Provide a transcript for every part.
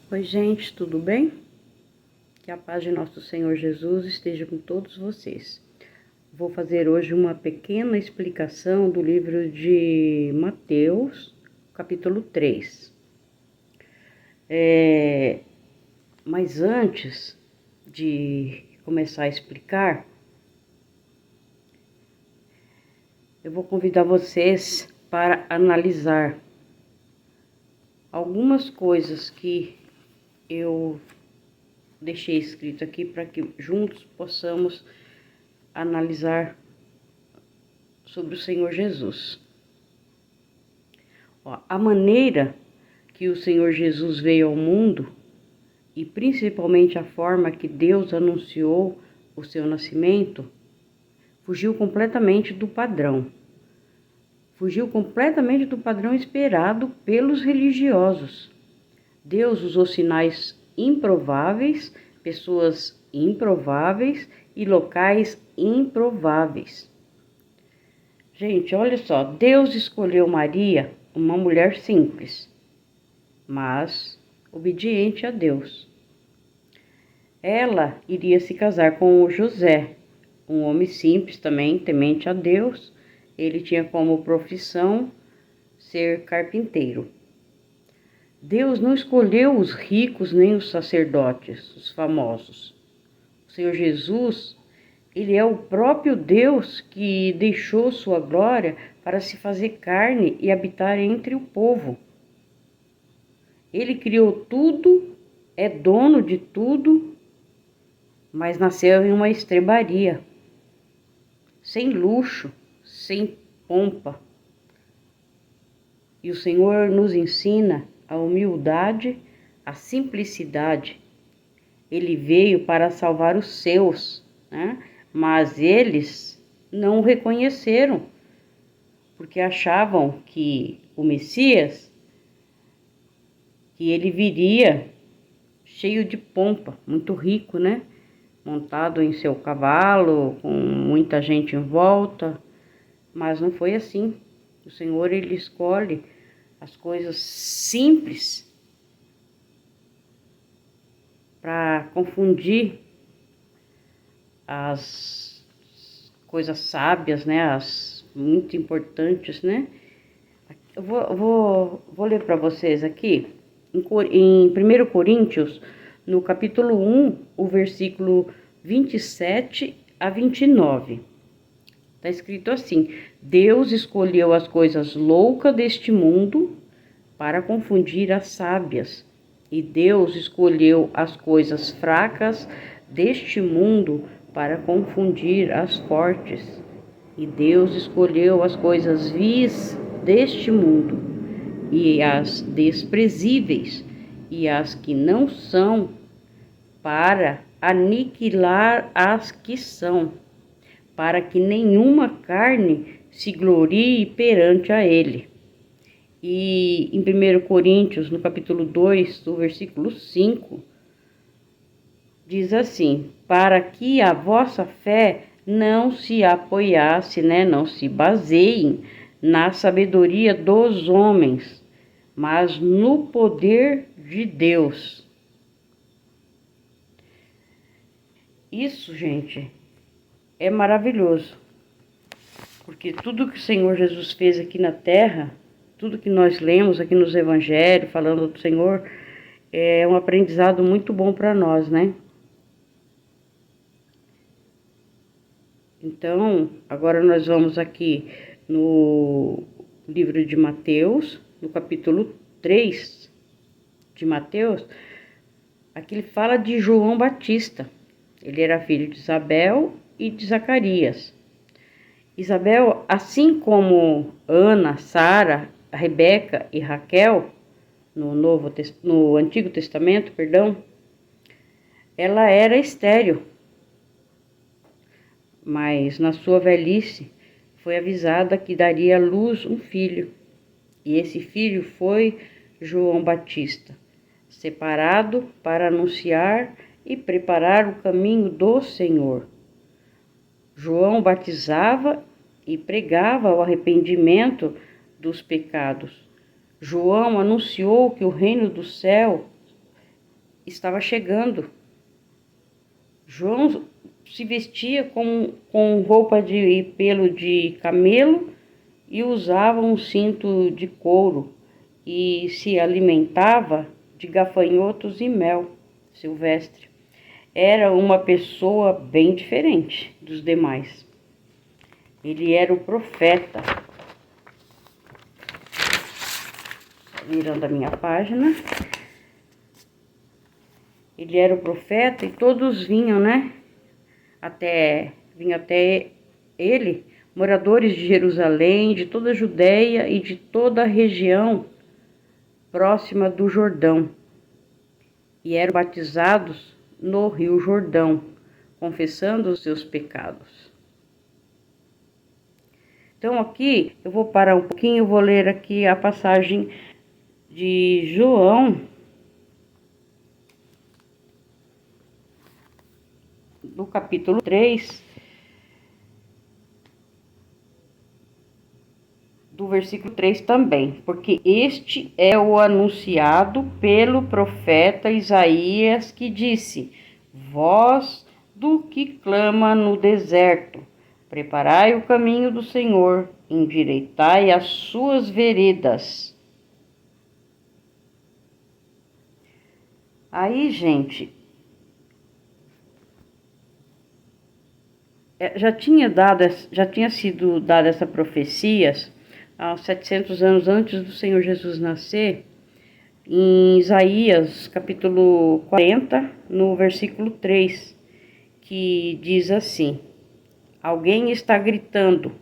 Oi, gente, tudo bem? Que a paz de nosso Senhor Jesus esteja com todos vocês. Vou fazer hoje uma pequena explicação do livro de Mateus, capítulo 3. Mas antes de começar a explicar, eu vou convidar vocês para analisar algumas coisas que eu deixei escrito aqui para que juntos possamos analisar sobre o Senhor Jesus. A maneira que o Senhor Jesus veio ao mundo e principalmente a forma que Deus anunciou o seu nascimento fugiu completamente do padrão. Fugiu completamente do padrão esperado pelos religiosos. Deus usou sinais improváveis, pessoas improváveis e locais improváveis. Gente, olha só, Deus escolheu Maria, uma mulher simples, mas obediente a Deus. Ela iria se casar com o José, um homem simples também, temente a Deus. Ele tinha como profissão ser carpinteiro. Deus não escolheu os ricos nem os sacerdotes, os famosos. O Senhor Jesus, Ele é o próprio Deus que deixou sua glória para se fazer carne e habitar entre o povo. Ele criou tudo, é dono de tudo, mas nasceu em uma estrebaria, sem luxo, sem pompa. E o Senhor nos ensina a humildade, a simplicidade. Ele veio para salvar os seus, né? Mas eles não o reconheceram, porque achavam que o Messias, que ele viria cheio de pompa, muito rico, né? Montado em seu cavalo, com muita gente em volta, mas não foi assim. O Senhor, Ele escolhe as coisas simples para confundir as coisas sábias, né? As muito importantes, né? Eu vou ler para vocês aqui, em 1 Coríntios, no capítulo 1, o versículo 27 a 29. Está escrito assim: Deus escolheu as coisas loucas deste mundo para confundir as sábias, e Deus escolheu as coisas fracas deste mundo para confundir as fortes, e Deus escolheu as coisas vis deste mundo, e as desprezíveis, e as que não são, para aniquilar as que são, para que nenhuma carne se glorie perante a ele. E em 1 Coríntios, no capítulo 2, do versículo 5, diz assim: para que a vossa fé não se apoiasse, né, não se baseiem na sabedoria dos homens, mas no poder de Deus. Isso, gente, é maravilhoso, porque tudo que o Senhor Jesus fez aqui na terra, tudo que nós lemos aqui nos evangelhos, falando do Senhor, é um aprendizado muito bom para nós, né? Então, agora nós vamos aqui no livro de Mateus, no capítulo 3 de Mateus. Aqui ele fala de João Batista. Ele era filho de Isabel e de Zacarias. Isabel, assim como Ana, Sara, Rebeca e Raquel, no Antigo Testamento, ela era estéril, mas na sua velhice foi avisada que daria à luz um filho, e esse filho foi João Batista, separado para anunciar e preparar o caminho do Senhor. João batizava e pregava o arrependimento dos pecados. João anunciou que o reino do céu estava chegando. João se vestia com roupa de pelo de camelo e usava um cinto de couro e se alimentava de gafanhotos e mel silvestre. Era uma pessoa bem diferente dos demais. Ele era o profeta. Virando a minha página. Ele era o profeta e todos vinham, né? Vinham até ele, moradores de Jerusalém, de toda a Judéia e de toda a região próxima do Jordão. E eram batizados no Rio Jordão, confessando os seus pecados. Então aqui, eu vou parar um pouquinho, vou ler aqui a passagem de João, do capítulo 3, do versículo 3 também, porque este é o anunciado pelo profeta Isaías, que disse: voz do que clama no deserto, preparai o caminho do Senhor, endireitai as suas veredas. Aí, gente, já tinha sido dada essa profecia há 700 anos antes do Senhor Jesus nascer, em Isaías, capítulo 40, no versículo 3, que diz assim: alguém está gritando,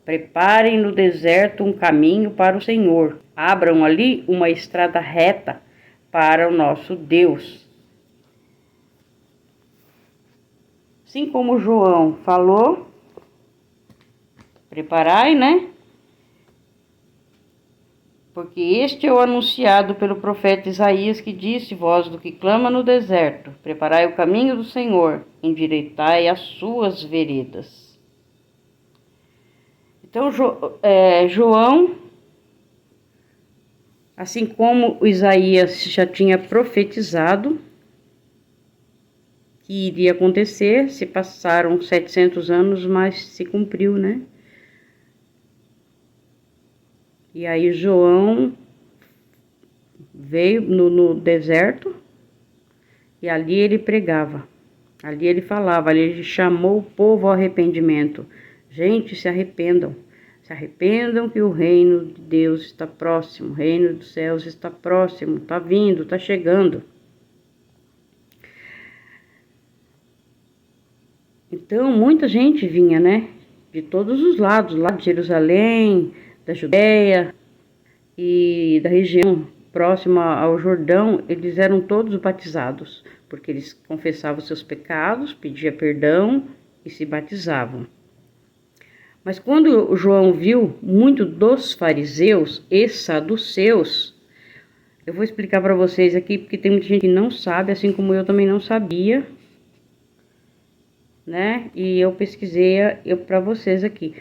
preparem no deserto um caminho para o Senhor, abram ali uma estrada reta para o nosso Deus. Assim como João falou, preparai, né? Porque este é o anunciado pelo profeta Isaías, que disse: voz do que clama no deserto, preparai o caminho do Senhor, endireitai as suas veredas. Então, João, assim como Isaías já tinha profetizado que iria acontecer, se passaram 700 anos, mas se cumpriu, né? E aí João veio no deserto e ali ele pregava, ali ele falava, ali ele chamou o povo ao arrependimento. Gente, se arrependam que o reino de Deus está próximo, o reino dos céus está próximo, está vindo, está chegando. Então, muita gente vinha, né, de todos os lados, lá de Jerusalém, da Judéia e da região próxima ao Jordão. Eles eram todos batizados, porque eles confessavam seus pecados, pediam perdão e se batizavam. Mas quando João viu muito dos fariseus e saduceus, eu vou explicar para vocês aqui, porque tem muita gente que não sabe, assim como eu também não sabia, né? E eu pesquisei para vocês aqui.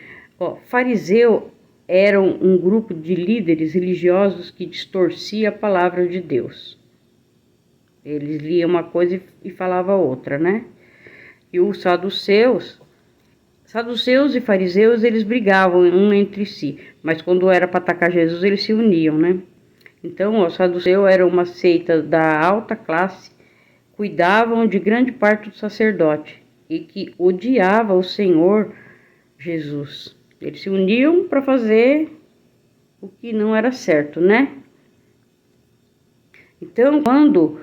Fariseu era um grupo de líderes religiosos que distorcia a palavra de Deus. Eles liam uma coisa e falavam outra, né? E os saduceus e fariseus, eles brigavam um entre si, mas quando era para atacar Jesus, eles se uniam, né? Então, o saduceu era uma seita da alta classe, cuidavam de grande parte do sacerdote e que odiava o Senhor Jesus. Eles se uniam para fazer o que não era certo, né? Então, quando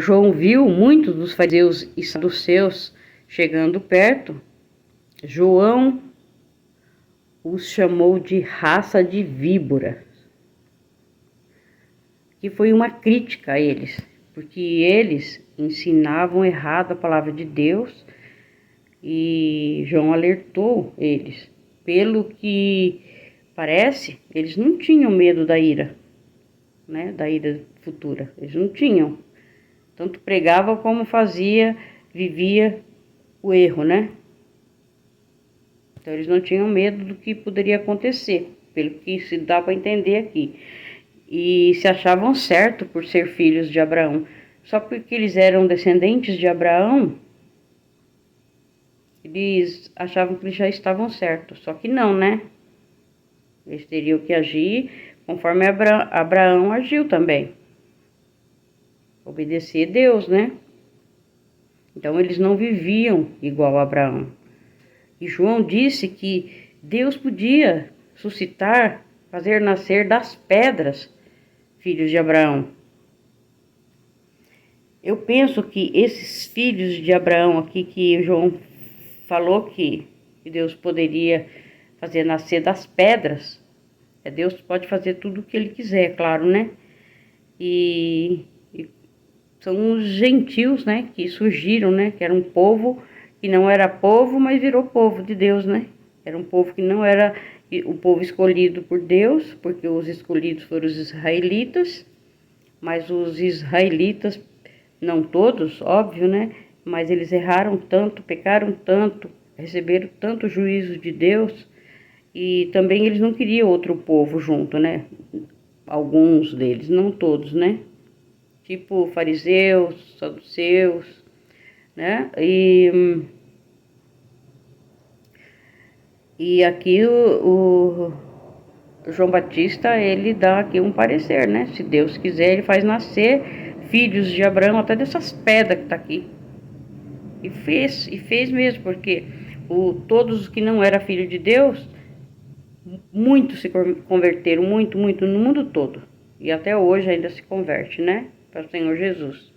João viu muitos dos fariseus e saduceus chegando perto, João os chamou de raça de víbora, que foi uma crítica a eles, porque eles ensinavam errado a palavra de Deus, e João alertou eles. Pelo que parece, eles não tinham medo da ira, né, da ira futura. Eles não tinham. Tanto pregava como vivia o erro, né? Então eles não tinham medo do que poderia acontecer, pelo que se dá para entender aqui. E se achavam certo por ser filhos de Abraão. só porque eles eram descendentes de Abraão, eles achavam que eles já estavam certos. Só que não, né? Eles teriam que agir conforme Abraão agiu também. Obedecer a Deus, né? Então eles não viviam igual a Abraão. E João disse que Deus podia suscitar, fazer nascer das pedras filhos de Abraão. Eu penso que esses filhos de Abraão aqui que João falou que Deus poderia fazer nascer das pedras, Deus pode fazer tudo o que ele quiser, claro, né? E são os gentios, né, que surgiram, né, que era um povo que não era povo, mas virou povo de Deus, né? Era um povo que não era o povo escolhido por Deus, porque os escolhidos foram os israelitas, mas os israelitas, não todos, óbvio, né? Mas eles erraram tanto, pecaram tanto, receberam tanto juízo de Deus, e também eles não queriam outro povo junto, né? Alguns deles, não todos, né? Tipo fariseus, saduceus, né? E aqui o João Batista, ele dá aqui um parecer, né? Se Deus quiser, ele faz nascer filhos de Abraão até dessas pedras que tá aqui. E fez mesmo, porque todos os que não eram filhos de Deus, muitos se converteram, muito no mundo todo. E até hoje ainda se converte, né? Para o Senhor Jesus.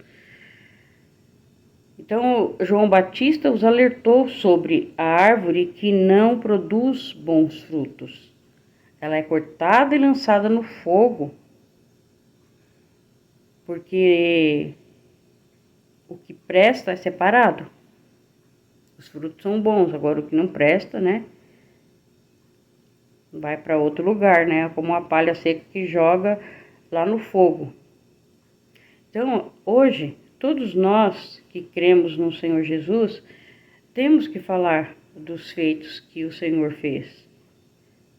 Então, João Batista os alertou sobre a árvore que não produz bons frutos. Ela é cortada e lançada no fogo, porque o que presta é separado. Os frutos são bons, agora o que não presta, né? Vai para outro lugar, né? Como a palha seca que joga lá no fogo. Então, hoje, todos nós que cremos no Senhor Jesus, temos que falar dos feitos que o Senhor fez,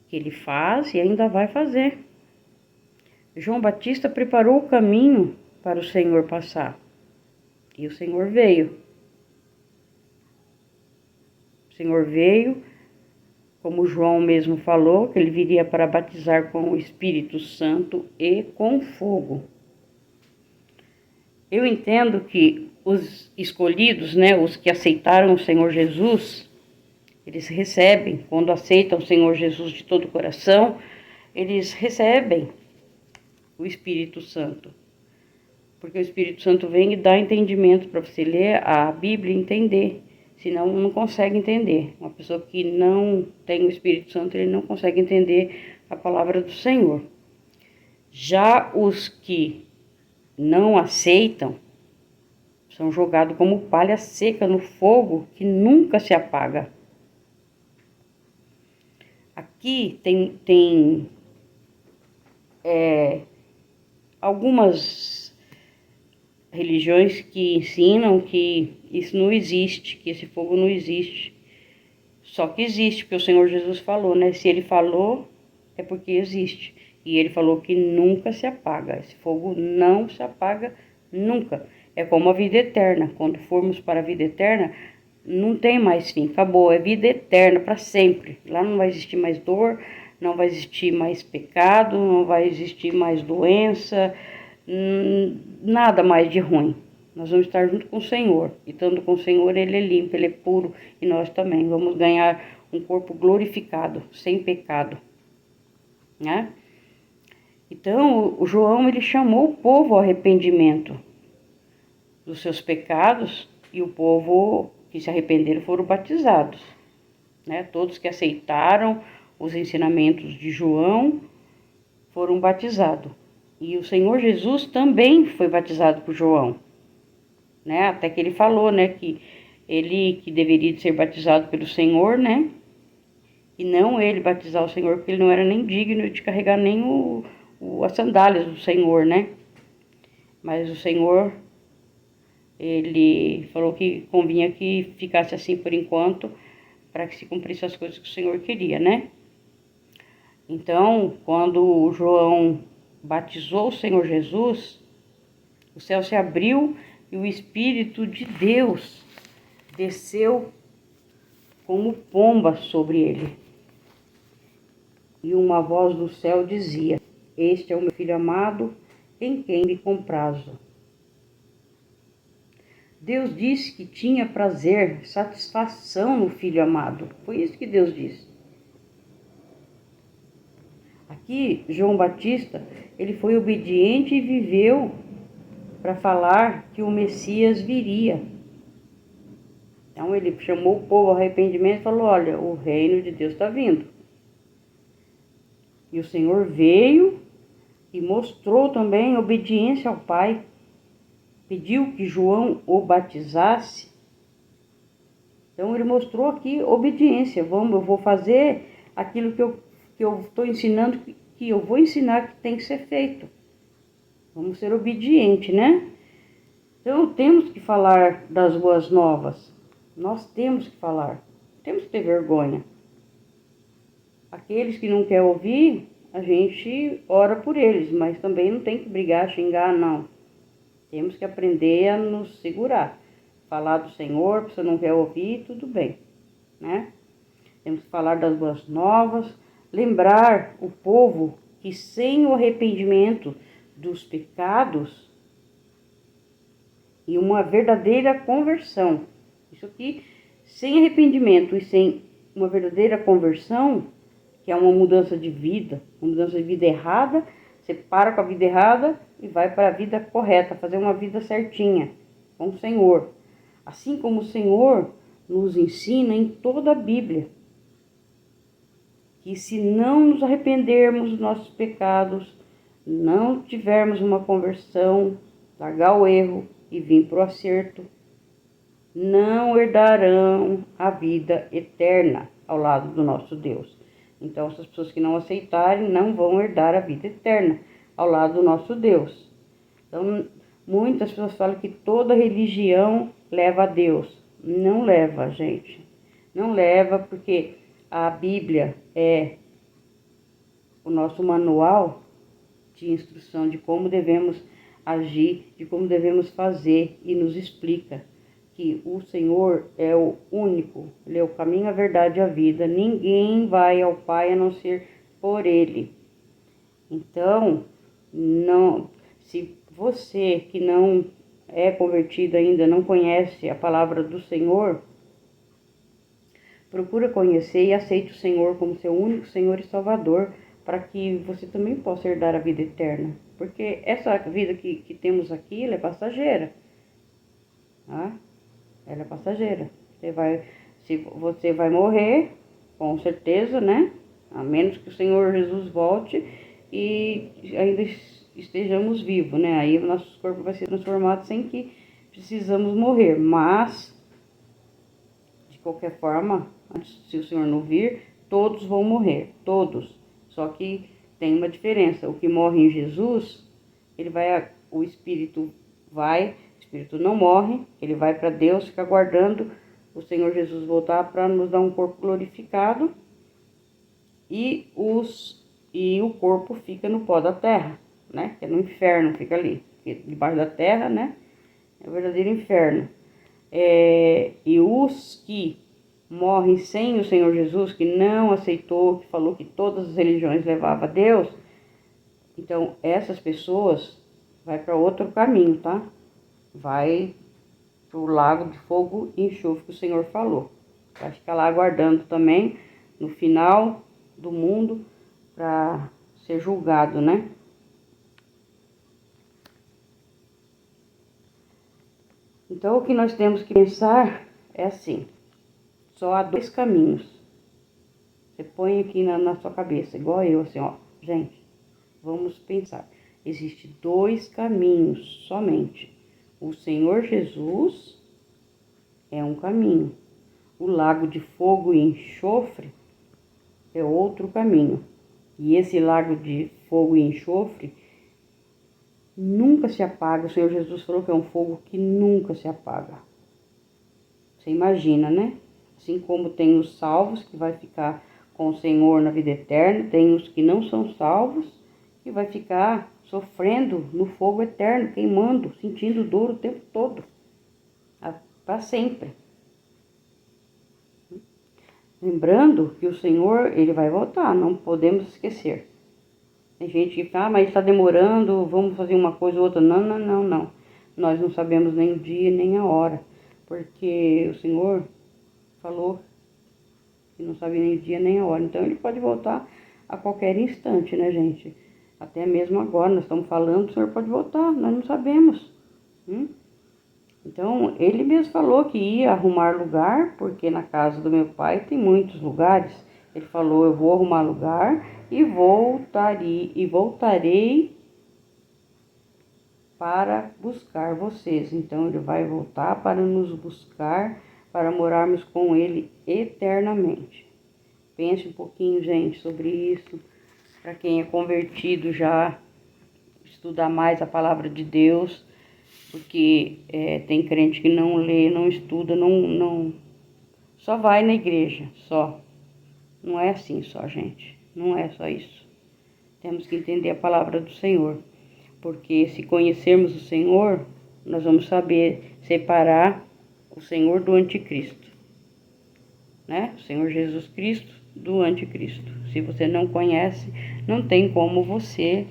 que Ele faz e ainda vai fazer. João Batista preparou o caminho para o Senhor passar, e o Senhor veio. O Senhor veio, como João mesmo falou, que Ele viria para batizar com o Espírito Santo e com fogo. Eu entendo que os escolhidos, né, os que aceitaram o Senhor Jesus, eles recebem, quando aceitam o Senhor Jesus de todo o coração, eles recebem o Espírito Santo. Porque o Espírito Santo vem e dá entendimento para você ler a Bíblia e entender. Senão não consegue entender. Uma pessoa que não tem o Espírito Santo, ele não consegue entender a palavra do Senhor. Já os que não aceitam, são jogados como palha seca no fogo que nunca se apaga. Aqui tem algumas religiões que ensinam que isso não existe, que esse fogo não existe. Só que existe, porque o Senhor Jesus falou, né? Se Ele falou, é porque existe. E Ele falou que nunca se apaga. Esse fogo não se apaga nunca. É como a vida eterna. Quando formos para a vida eterna, não tem mais fim. Acabou. É vida eterna para sempre. Lá não vai existir mais dor, não vai existir mais pecado, não vai existir mais doença, nada mais de ruim. Nós vamos estar junto com o Senhor. E estando com o Senhor, Ele é limpo, Ele é puro. E nós também vamos ganhar um corpo glorificado, sem pecado, né? Então, o João, ele chamou o povo ao arrependimento dos seus pecados, e o povo que se arrependeram foram batizados, né? Todos que aceitaram os ensinamentos de João foram batizados. E o Senhor Jesus também foi batizado por João, né? Até que ele falou, né, que ele que deveria ser batizado pelo Senhor, né? E não ele batizar o Senhor, porque ele não era nem digno de carregar nem as sandálias do Senhor, né? Mas o Senhor, ele falou que convinha que ficasse assim por enquanto, para que se cumprisse as coisas que o Senhor queria, né? Então, quando o João batizou o Senhor Jesus, O céu se abriu e o Espírito de Deus desceu como pomba sobre ele. E uma voz do céu dizia: Este é o meu filho amado, em quem me comprazo. Deus disse que tinha prazer, satisfação no filho amado. Foi isso que Deus disse. Aqui, João Batista, ele foi obediente e viveu para falar que o Messias viria. Então ele chamou o povo ao arrependimento e falou: olha, o reino de Deus está vindo. E o Senhor veio e mostrou também obediência ao Pai. Pediu que João o batizasse. Então ele mostrou aqui obediência. Eu vou fazer aquilo que eu estou ensinando, que eu vou ensinar que tem que ser feito. Vamos ser obedientes, né? Então temos que falar das boas novas. Nós temos que falar. Temos que ter vergonha. Aqueles que não querem ouvir, a gente ora por eles, mas também não tem que brigar, xingar, não. Temos que aprender a nos segurar. Falar do Senhor, se você não quer ouvir, tudo bem, né? Temos que falar das boas novas, lembrar o povo que sem o arrependimento dos pecados e uma verdadeira conversão, isso aqui, sem arrependimento e sem uma verdadeira conversão, que é uma mudança de vida errada, você para com a vida errada e vai para a vida correta, fazer uma vida certinha com o Senhor. Assim como o Senhor nos ensina em toda a Bíblia, que se não nos arrependermos dos nossos pecados, não tivermos uma conversão, largar o erro e vir para o acerto, não herdarão a vida eterna ao lado do nosso Deus. Então, essas pessoas que não aceitarem não vão herdar a vida eterna ao lado do nosso Deus. Então, muitas pessoas falam que toda religião leva a Deus. Não leva, gente. Não leva, porque a Bíblia é o nosso manual de instrução de como devemos agir, de como devemos fazer, e nos explica que o Senhor é o único, Ele é o caminho, a verdade e a vida. Ninguém vai ao Pai a não ser por Ele. Então, não, se você que não é convertido ainda, não conhece a palavra do Senhor, procura conhecer e aceite o Senhor como seu único Senhor e Salvador, para que você também possa herdar a vida eterna. Porque essa vida que temos aqui, ela é passageira. Tá? Ela é passageira. Se você vai morrer, com certeza, né? A menos que o Senhor Jesus volte e ainda estejamos vivos, né? Aí o nosso corpo vai ser transformado sem que precisamos morrer. Mas, de qualquer forma, se o Senhor não vir, todos vão morrer. Todos. Só que tem uma diferença. O que morre em Jesus, o Espírito não morre, ele vai para Deus, fica aguardando o Senhor Jesus voltar para nos dar um corpo glorificado, e o corpo fica no pó da terra, né? Que é no inferno, fica ali, debaixo da terra, né? É o verdadeiro inferno. E os que morrem sem o Senhor Jesus, que não aceitou, que falou que todas as religiões levavam a Deus, então essas pessoas vai para outro caminho, tá? Vai para o lago de fogo e enxofre que o Senhor falou. Vai ficar lá aguardando também no final do mundo para ser julgado, né? Então o que nós temos que pensar é assim: só há dois caminhos. Você põe aqui na sua cabeça, igual eu, assim, ó, gente, vamos pensar. Existem dois caminhos somente. O Senhor Jesus é um caminho. O lago de fogo e enxofre é outro caminho. E esse lago de fogo e enxofre nunca se apaga. O Senhor Jesus falou que é um fogo que nunca se apaga. Você imagina, né? Assim como tem os salvos, que vai ficar com o Senhor na vida eterna, tem os que não são salvos, que vai ficar sofrendo no fogo eterno, queimando, sentindo dor o tempo todo, para sempre. Lembrando que o Senhor, Ele vai voltar, não podemos esquecer. Tem gente que fala, mas está demorando, vamos fazer uma coisa ou outra. Não, não, não, não. Nós não sabemos nem o dia, nem a hora. Porque o Senhor falou que não sabe nem o dia, nem a hora. Então, Ele pode voltar a qualquer instante, né, gente? Até mesmo agora, nós estamos falando, o Senhor pode voltar, nós não sabemos. Então, Ele mesmo falou que ia arrumar lugar, porque na casa do meu pai tem muitos lugares. Ele falou, eu vou arrumar lugar e voltarei para buscar vocês. Então, Ele vai voltar para nos buscar, para morarmos com Ele eternamente. Pense um pouquinho, gente, sobre isso. Para quem é convertido já, estudar mais a palavra de Deus, porque tem crente que não lê, não estuda, não só vai na igreja, só. Não é assim só, gente. Não é só isso. Temos que entender a palavra do Senhor, porque se conhecermos o Senhor, nós vamos saber separar o Senhor do anticristo, né? O Senhor Jesus Cristo do anticristo. Se você não conhece, não tem como você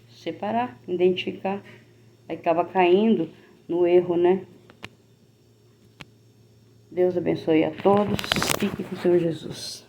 separar, identificar. Aí acaba caindo no erro, né? Deus abençoe a todos. Fique com o Senhor Jesus.